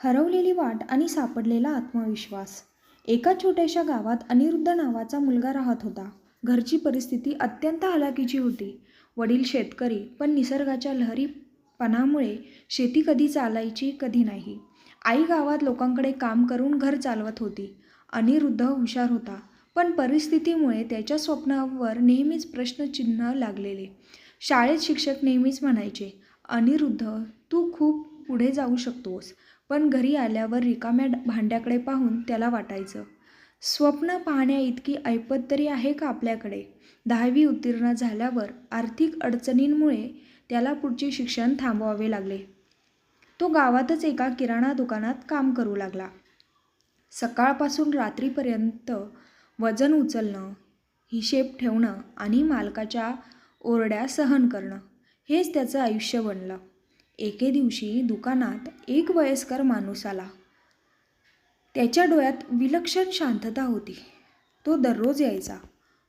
हरवलेली वाट आणि सापडलेला आत्मविश्वास. एका छोट्याशा गावात अनिरुद्ध नावाचा मुलगा राहत होता. घरची परिस्थिती अत्यंत हलाखीची होती. वडील शेतकरी, पण निसर्गाच्या लहरीपणामुळे शेती कधी चालायची कधी नाही. आई गावात लोकांकडे काम करून घर चालवत होती. अनिरुद्ध हुशार होता, पण परिस्थितीमुळे त्याच्या स्वप्नावर नेहमीच प्रश्नचिन्ह लागलेले. शाळेत शिक्षक नेहमीच म्हणायचे, "अनिरुद्ध, तू खूप पुढे जाऊ शकतोस." पण घरी आल्यावर रिकाम्या भांड्याकडे पाहून त्याला वाटायचं, स्वप्न पाहण्याइतकी ऐपत तरी आहे का आपल्याकडे? 10वी उत्तीर्ण झाल्यावर आर्थिक अडचणींमुळे त्याला पुढचे शिक्षण थांबवावे लागले. तो गावातच एका किराणा दुकानात काम करू लागला. सकाळपासून रात्रीपर्यंत वजन उचलणं, हिशेब ठेवणं आणि मालकाच्या ओरड्या सहन करणं, हेच त्याचं आयुष्य बनलं. एके दिवशी दुकानात एक वयस्कर माणूस आला. त्याच्या डोळ्यात विलक्षण शांतता होती. तो दररोज यायचा,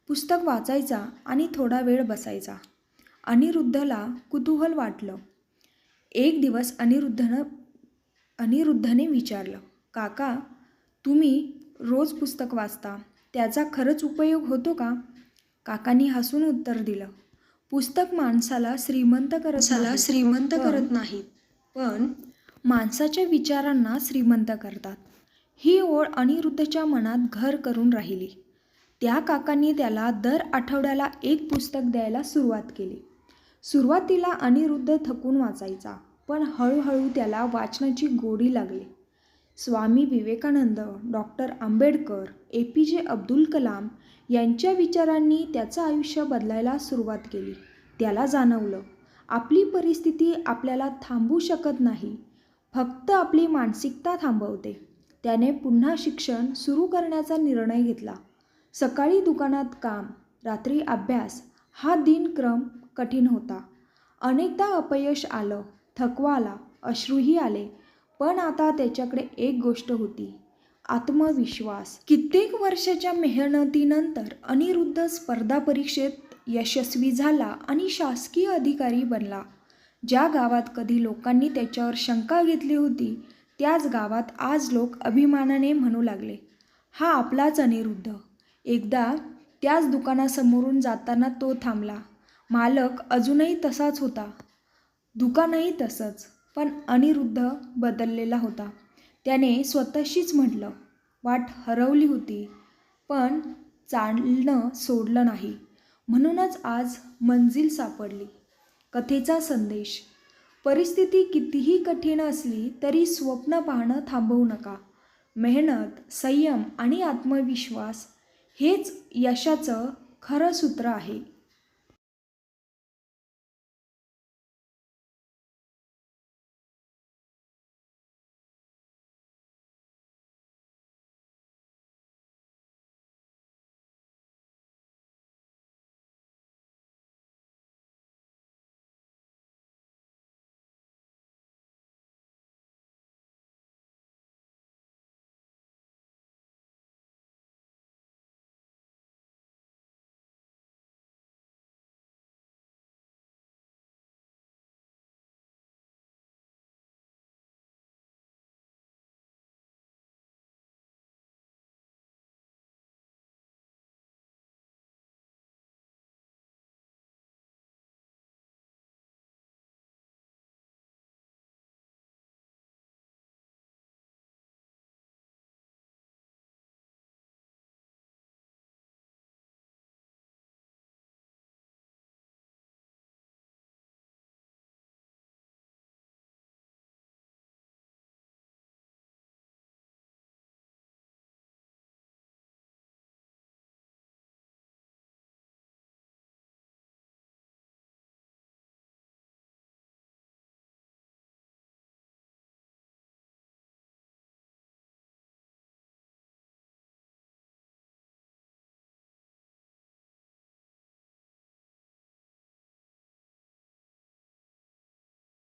पुस्तक वाचायचा आणि थोडा वेळ बसायचा. अनिरुद्धला कुतूहल वाटलं. एक दिवस अनिरुद्धने विचारलं, "काका, तुम्ही रोज पुस्तक वाचता, त्याचा खरंच उपयोग होतो का?" काकांनी हसून उत्तर दिलं, "पुस्तक माणसाला श्रीमंत करत नाहीत, पण माणसाच्या विचारांना श्रीमंत करतात." ही ओळ अनिरुद्धच्या मनात घर करून राहिली. त्या काकांनी त्याला दर आठवड्याला एक पुस्तक द्यायला सुरुवात केली. सुरुवातीला अनिरुद्ध थकून वाचायचा, पण हळूहळू त्याला वाचनाची गोडी लागली. स्वामी विवेकानंद, डॉक्टर आंबेडकर, APJ अब्दुल कलाम यांच्या विचारांनी त्याचं आयुष्य बदलायला सुरुवात केली. त्याला जाणवलं, आपली परिस्थिती आपल्याला थांबवू शकत नाही, फक्त आपली मानसिकता थांबवते. त्याने पुन्हा शिक्षण सुरू करण्याचा निर्णय घेतला. सकाळी दुकानात काम, रात्री अभ्यास, हा दिनक्रम कठीण होता. अनेकदा अपयश आलं, थकवा आला, अश्रूही आले, पण आता त्याच्याकडे एक गोष्ट होती, आत्मविश्वास. कित्येक वर्षाच्या मेहनतीनंतर अनिरुद्ध स्पर्धा परीक्षेत यशस्वी झाला आणि शासकीय अधिकारी बनला. ज्या गावात कधी लोकांनी त्याच्यावर शंका घेतली होती, त्याच गावात आज लोक अभिमानाने म्हणू लागले, "हा आपलाच अनिरुद्ध." एकदा त्याच दुकानासमोरून जाताना तो थांबला. मालक अजूनही तसाच होता, दुकानही तसंच, पण अनिरुद्ध बदललेला होता. त्याने स्वतःशीच म्हटलं, वाट हरवली होती, पण चालणं सोडलं नाही, म्हणूनच आज मंजिल सापडली. कथेचा संदेश: परिस्थिती कितीही कठीण असली तरी स्वप्न पाहणं थांबवू नका. मेहनत, संयम आणि आत्मविश्वास हेच यशाचं खरं सूत्र आहे.